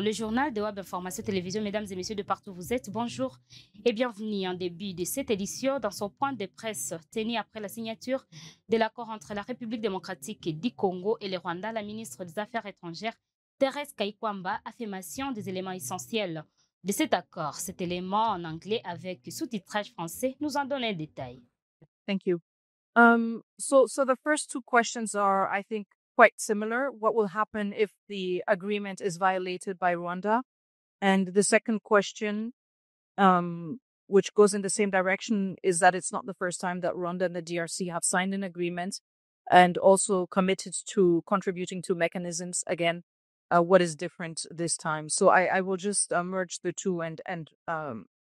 le journal de Web Information Télévision. Mesdames et messieurs de partout où vous êtes, bonjour et bienvenue en début de cette édition dans son point de presse tenu après la signature de l'accord entre la République démocratique du Congo et le Rwanda. La ministre des Affaires étrangères, Thérèse Kaikwamba, affirmation des éléments essentiels de cet accord. Cet élément en anglais avec sous-titrage français nous en donne un détail. Thank you. So the first two questions are, I think, quite similar. What will happen if the agreement is violated by Rwanda? And the second question, which goes in the same direction, is that it's not the first time that Rwanda and the DRC have signed an agreement and also committed to contributing to mechanisms. Again, what is different this time? So I will just merge the two and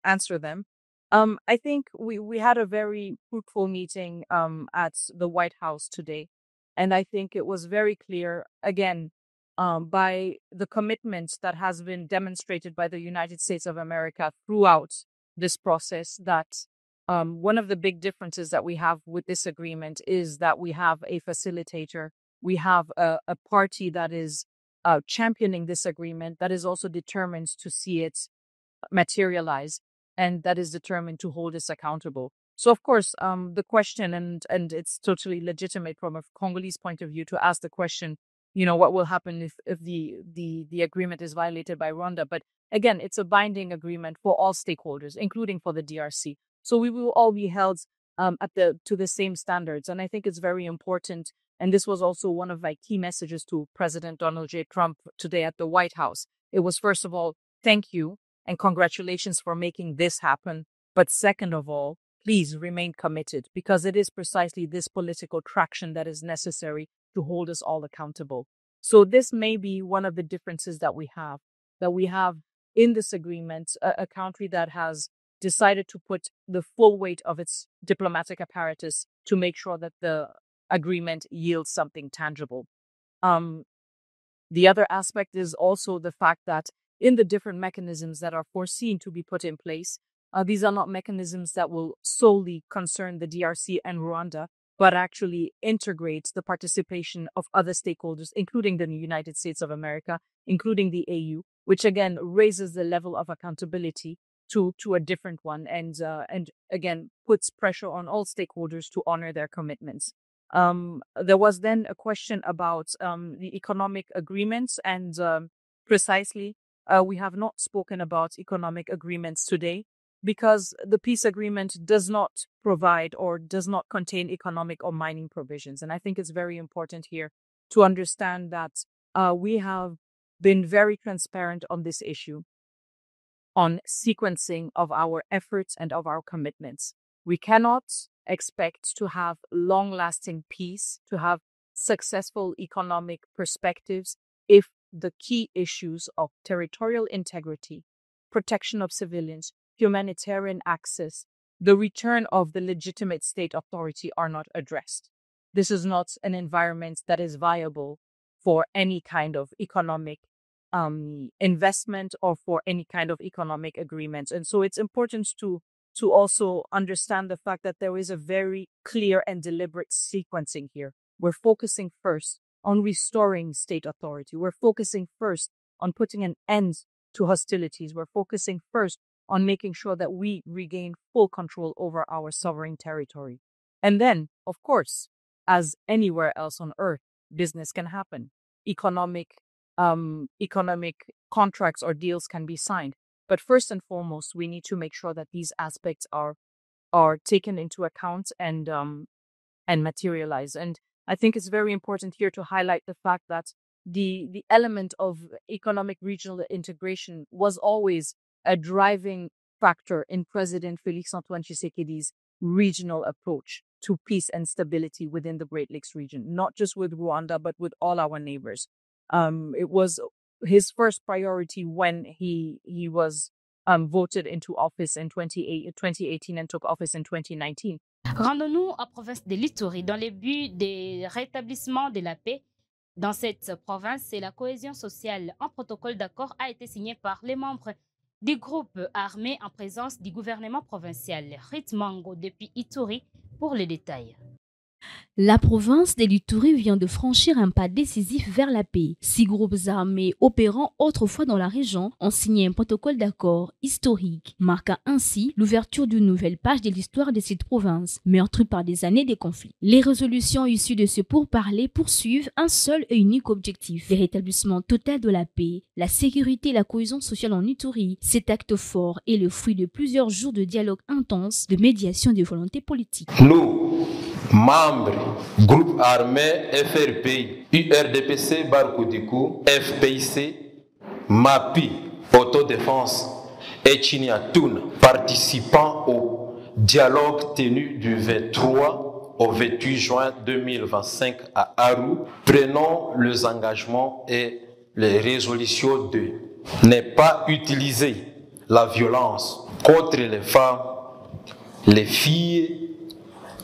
answer them. I think we had a very fruitful meeting at the White House today, and I think it was very clear again by the commitment that has been demonstrated by the United States of America throughout this process that one of the big differences that we have with this agreement is that we have a facilitator, we have a party that is championing this agreement, that is also determined to see it materialize, and that is determined to hold us accountable. So, of course, the question, and it's totally legitimate from a Congolese point of view to ask the question, what will happen if the agreement is violated by Rwanda? But again, it's a binding agreement for all stakeholders, including for the DRC. So we will all be held to the same standards, and I think it's very important. And this was also one of my key messages to President Donald J. Trump today at the White House. It was, first of all, thank you and congratulations for making this happen. But second of all, please remain committed, because it is precisely this political traction that is necessary to hold us all accountable. So this may be one of the differences that we have in this agreement, a country that has decided to put the full weight of its diplomatic apparatus to make sure that the agreement yields something tangible. The other aspect is also the fact that in the different mechanisms that are foreseen to be put in place, these are not mechanisms that will solely concern the DRC and Rwanda, but actually integrate the participation of other stakeholders, including the United States of America, including the AU, which again raises the level of accountability to a different one, and again puts pressure on all stakeholders to honor their commitments. There was then a question about the economic agreements, and precisely we have not spoken about economic agreements today because the peace agreement does not provide or does not contain economic or mining provisions. And I think it's very important here to understand that we have been very transparent on this issue, on sequencing of our efforts and of our commitments. We cannot expect to have long-lasting peace, to have successful economic perspectives if the key issues of territorial integrity, protection of civilians, humanitarian access, the return of the legitimate state authority are not addressed. This is not an environment that is viable for any kind of economic investment or for any kind of economic agreements. And so it's important to also understand the fact that there is a very clear and deliberate sequencing here. We're focusing first on restoring state authority. We're focusing first on putting an end to hostilities. We're focusing first on making sure that we regain full control over our sovereign territory. And then, of course, as anywhere else on earth, business can happen. Economic contracts or deals can be signed. But first and foremost, we need to make sure that these aspects are taken into account and materialize. And I think it's very important here to highlight the fact that the element of economic regional integration was always a driving factor in President Félix Antoine Tshisekedi's regional approach to peace and stability within the Great Lakes region, not just with Rwanda, but with all our neighbors. It was his first priority when he was voted into office in 2018 and took office in 2019. Rendons-nous en province de l'Ituri dans le but de rétablissement de la paix dans cette province et la cohésion sociale. Un protocole d'accord a été signé par les membres du groupe armé en présence du gouvernement provincial. Rit Mango depuis Ituri pour les détails. La province de l'Ituri vient de franchir un pas décisif vers la paix. 6 groupes armés opérant autrefois dans la région ont signé un protocole d'accord historique, marquant ainsi l'ouverture d'une nouvelle page de l'histoire de cette province, meurtrie par des années de conflits. Les résolutions issues de ce pourparlers poursuivent un seul et unique objectif, le rétablissement total de la paix, la sécurité et la cohésion sociale en Ituri. Cet acte fort est le fruit de plusieurs jours de dialogue intense, de médiation des volontés politiques. Nous, membres, groupe armé FRPI, URDPC Barkodikou, FPIC, MAPI, Autodéfense et Chiniatoun, participant au dialogue tenu du 23 au 28 juin 2025 à Aru, prenons les engagements et les résolutions de ne pas utiliser la violence contre les femmes, les filles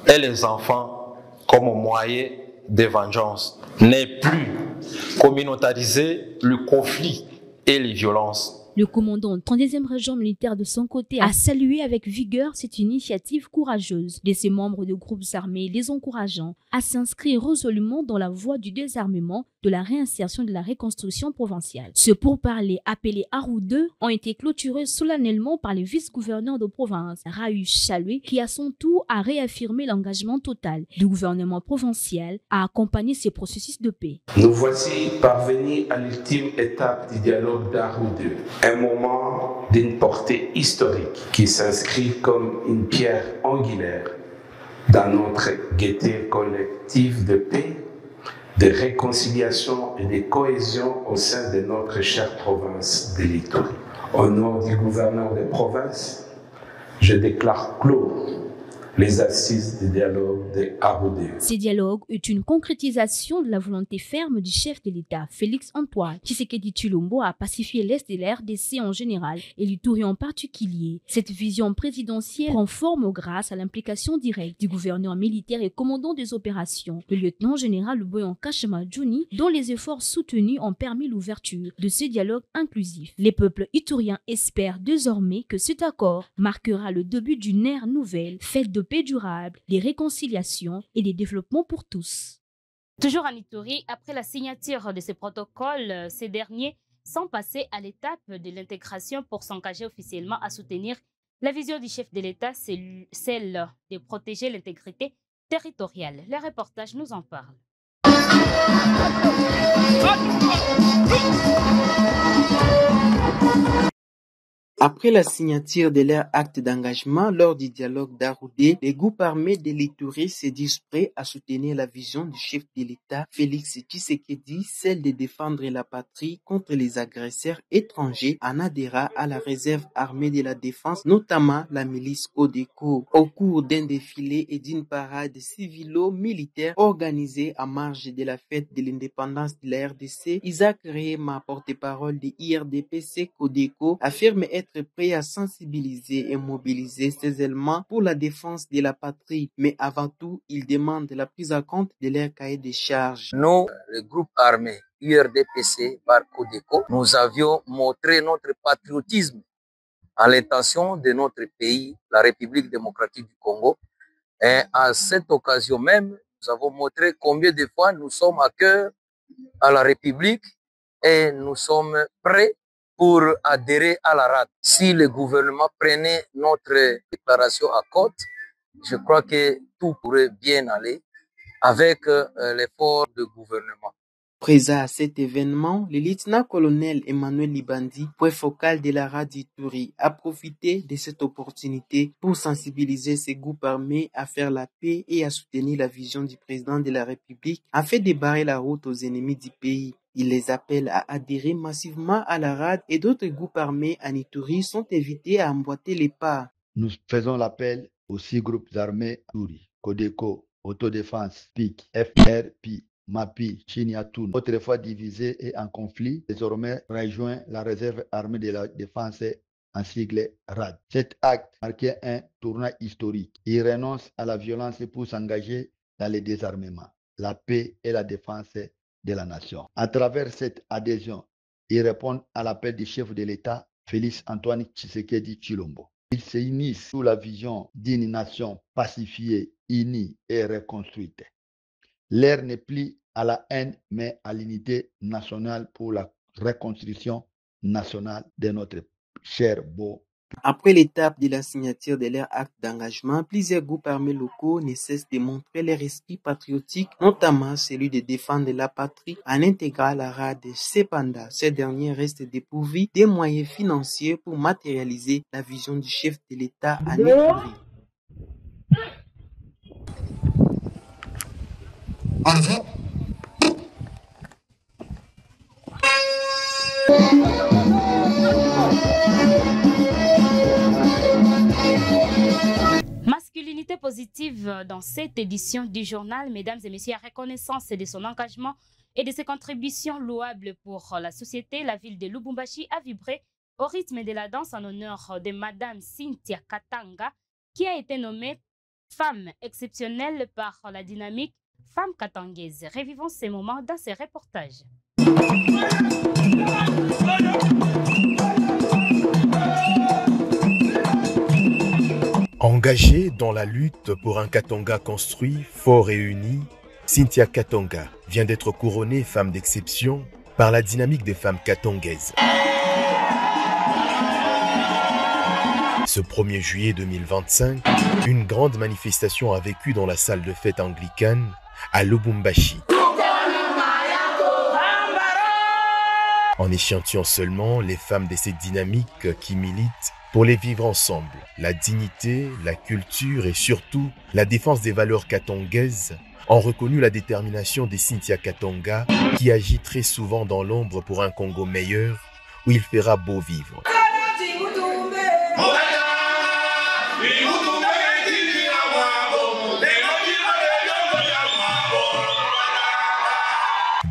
et les enfants comme moyen de vengeance, ne plus communautariser le conflit et les violences. Le commandant de 32e région militaire de son côté a salué avec vigueur cette initiative courageuse de ses membres de groupes armés, les encourageant à s'inscrire résolument dans la voie du désarmement, de la réinsertion et de la reconstruction provinciale. Ce pourparlers appelé Aru 2 ont été clôturés solennellement par le vice-gouverneur de province, Rahu Chaloué, qui à son tour a réaffirmé l'engagement total du gouvernement provincial à accompagner ces processus de paix. Nous voici parvenus à l'ultime étape du dialogue d'Aru 2. Un moment d'une portée historique qui s'inscrit comme une pierre angulaire dans notre gaieté collective de paix, de réconciliation et de cohésion au sein de notre chère province de l'Ituri. Au nom du gouverneur de province, je déclare clos les assises du dialogue de Aru 2. Ces dialogues est une concrétisation de la volonté ferme du chef de l'État, Félix Antoine Tshisekedi Tshilombo, à pacifier l'Est de la RDC en général et l'Ituri en particulier. Cette vision présidentielle prend forme grâce à l'implication directe du gouverneur militaire et commandant des opérations, le lieutenant-général Boyan Kashama Djouni, dont les efforts soutenus ont permis l'ouverture de ce dialogue inclusif. Les peuples ituriens espèrent désormais que cet accord marquera le début d'une ère nouvelle, faite de paix durable, des réconciliations et des développements pour tous. Toujours en Ituri, après la signature de ces protocoles, ces derniers sont passés à l'étape de l'intégration pour s'engager officiellement à soutenir la vision du chef de l'État, celle de protéger l'intégrité territoriale. Le reportage nous en parle. Après la signature de leur acte d'engagement lors du dialogue d'Aru 2, les groupes armés de l'Ituri se disent prêts à soutenir la vision du chef de l'État, Félix Tshisekedi, celle de défendre la patrie contre les agresseurs étrangers en adhérant à la réserve armée de la défense, notamment la milice Codeco. Au cours d'un défilé et d'une parade civilo-militaire organisée en marge de la fête de l'indépendance de la RDC, Isaac Rehema, porte-parole de IRDPC Codeco, affirme être prêt à sensibiliser et mobiliser ces éléments pour la défense de la patrie, mais avant tout, il demande la prise en compte de leur cahier des charges. Nous, le groupe armé URDPC par Codeco, nous avions montré notre patriotisme à l'intention de notre pays, la République démocratique du Congo. Et à cette occasion même, nous avons montré combien de fois nous sommes à cœur à la République et nous sommes prêts pour adhérer à la RAD. Si le gouvernement prenait notre déclaration à compte, je crois que tout pourrait bien aller avec l'effort du gouvernement. Présent à cet événement, le lieutenant-colonel Emmanuel Libandi, point focal de la RAD Ituri, a profité de cette opportunité pour sensibiliser ses groupes armés à faire la paix et à soutenir la vision du président de la République afin de barrer la route aux ennemis du pays. Il les appelle à adhérer massivement à la RAD et d'autres groupes armés en Ituri sont invités à emboîter les pas. Nous faisons l'appel aux 6 groupes armés Ituri, Codeco, Autodéfense, PIC, FRP, MAPI, Chiniatoun, autrefois divisés et en conflit, désormais rejoint la réserve armée de la défense en sigle RAD. Cet acte marquait un tournant historique. Il renonce à la violence pour s'engager dans le désarmement, la paix et la défense de la nation. À travers cette adhésion, ils répondent à l'appel du chef de l'État, Félix Antoine Tshisekedi Tshilombo. Ils se unissent sous la vision d'une nation pacifiée, unie et reconstruite. L'heure n'est plus à la haine, mais à l'unité nationale pour la reconstruction nationale de notre cher beau. Après l'étape de la signature de leur acte d'engagement, plusieurs groupes armés locaux ne cessent de montrer leur esprit patriotique, notamment celui de défendre la patrie en intégrant la RAD. Cependant, ces derniers restent dépourvus des moyens financiers pour matérialiser la vision du chef de l'État en Ituri. Masculinité positive dans cette édition du journal. Mesdames et messieurs, à reconnaissance de son engagement et de ses contributions louables pour la société, la ville de Lubumbashi a vibré au rythme de la danse en honneur de Madame Cynthia Katanga, qui a été nommée femme exceptionnelle par la dynamique Femme Katangaise. Revivons ces moments dans ces reportages. Engagée dans la lutte pour un Katanga construit, fort et uni, Cynthia Katanga vient d'être couronnée femme d'exception par la dynamique des femmes katangaises. Ce 1er juillet 2025, une grande manifestation a vécu dans la salle de fête anglicane à Lubumbashi. En échantillon seulement les femmes de cette dynamique qui militent pour les vivre ensemble, la dignité, la culture et surtout la défense des valeurs katangaises, ont reconnu la détermination de Cynthia Katanga qui agit très souvent dans l'ombre pour un Congo meilleur où il fera beau vivre.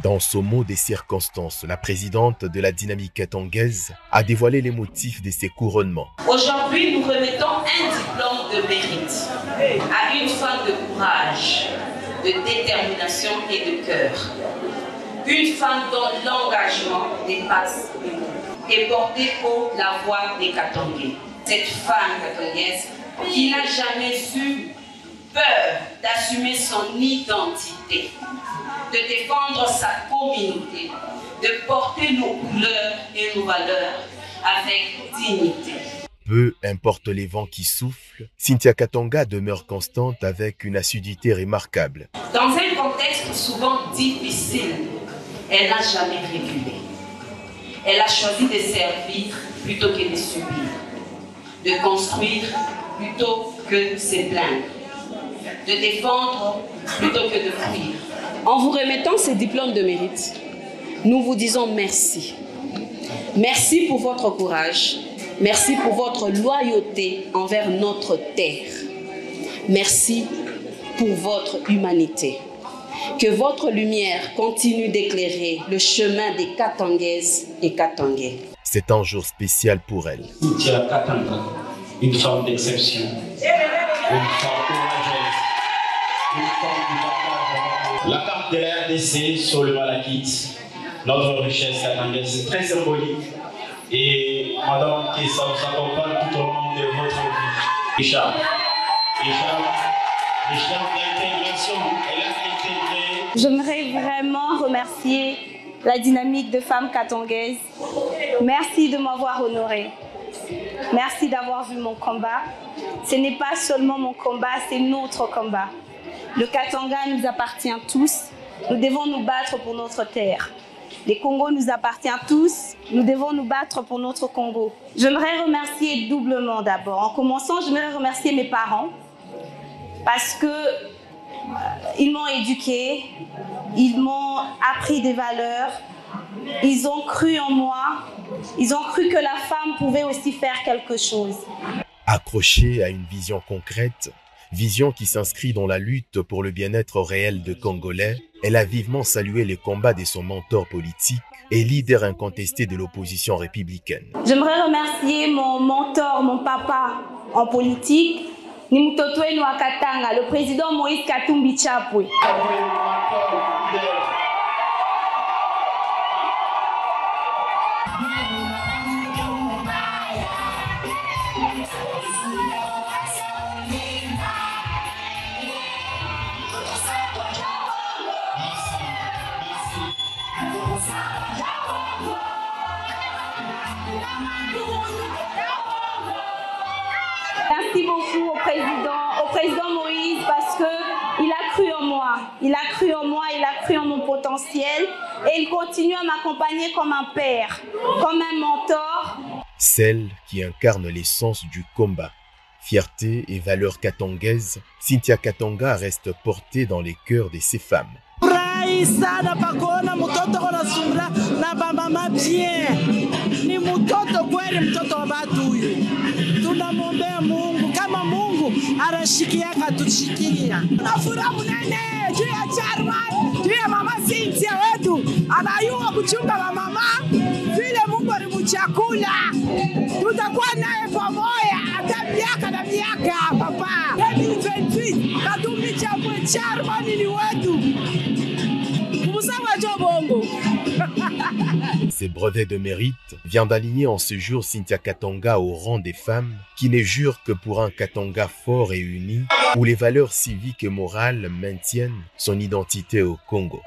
Dans ce mot des circonstances, la présidente de la dynamique katangaise a dévoilé les motifs de ces couronnements. Aujourd'hui, nous remettons un diplôme de mérite à une femme de courage, de détermination et de cœur. Une femme dont l'engagement dépasse les mots et portée haut la voix des Katangais. Cette femme katangaise qui n'a jamais eu peur d'assumer son identité, de défendre sa communauté, de porter nos couleurs et nos valeurs avec dignité. Peu importe les vents qui soufflent, Cynthia Katanga demeure constante avec une assiduité remarquable. Dans un contexte souvent difficile, elle n'a jamais reculé. Elle a choisi de servir plutôt que de subir, de construire plutôt que de se plaindre, de défendre plutôt que de fuir. En vous remettant ces diplômes de mérite, nous vous disons merci. Merci pour votre courage. Merci pour votre loyauté envers notre terre. Merci pour votre humanité. Que votre lumière continue d'éclairer le chemin des Katangaises et Katangais. C'est un jour spécial pour elle. Cynthia Katanga, une femme d'exception, une femme courageuse, une femme du partage. La carte de la RDC sur le Malakite, notre richesse katangaise, c'est très symbolique. Et Madame Kessa vous accompagne tout au long de votre vie. Richard d'intégration, elle a intégré. J'aimerais vraiment remercier la dynamique de femmes katangaises. Merci de m'avoir honorée. Merci d'avoir vu mon combat. Ce n'est pas seulement mon combat, c'est notre combat. Le Katanga nous appartient tous. Nous devons nous battre pour notre terre. Le Congo nous appartient tous. Nous devons nous battre pour notre Congo. J'aimerais remercier doublement d'abord. En commençant, j'aimerais remercier mes parents parce que ils m'ont éduquée, ils m'ont appris des valeurs, ils ont cru en moi, ils ont cru que la femme pouvait aussi faire quelque chose. Accrochée à une vision concrète, vision qui s'inscrit dans la lutte pour le bien-être réel de Congolais, elle a vivement salué les combats de son mentor politique et leader incontesté de l'opposition républicaine. J'aimerais remercier mon mentor, mon papa en politique, Nimutotwe Nwakatanga, le président Moïse Katumbi Chapwe. Merci beaucoup au président Moïse, parce qu'il a cru en moi. Il a cru en moi, il a cru en mon potentiel. Et il continue à m'accompagner comme un père, comme un mentor. Celle qui incarne l'essence du combat. Fierté et valeurs katongaises, Cynthia Katonga reste portée dans les cœurs de ces femmes. Tunamwombea Mungu kama Mungu anashikia akatushikia. Na furaha mnene juu ya chairman, juu ya mama Cynthia wetu anayua kuchunga wa mama vile Mungu alimchakula. Tutakuwa naye pamoja hata miaka na miaka papa. 2028 katumicha kwa chairman ni wetu. Kumusawa Jobongo. Ces brevets de mérite viennent d'aligner en ce jour Cynthia Katonga au rang des femmes qui ne jurent que pour un Katonga fort et uni où les valeurs civiques et morales maintiennent son identité au Congo.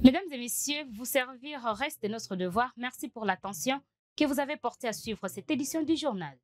Mesdames et messieurs, vous servir reste notre devoir. Merci pour l'attention que vous avez portée à suivre cette édition du journal.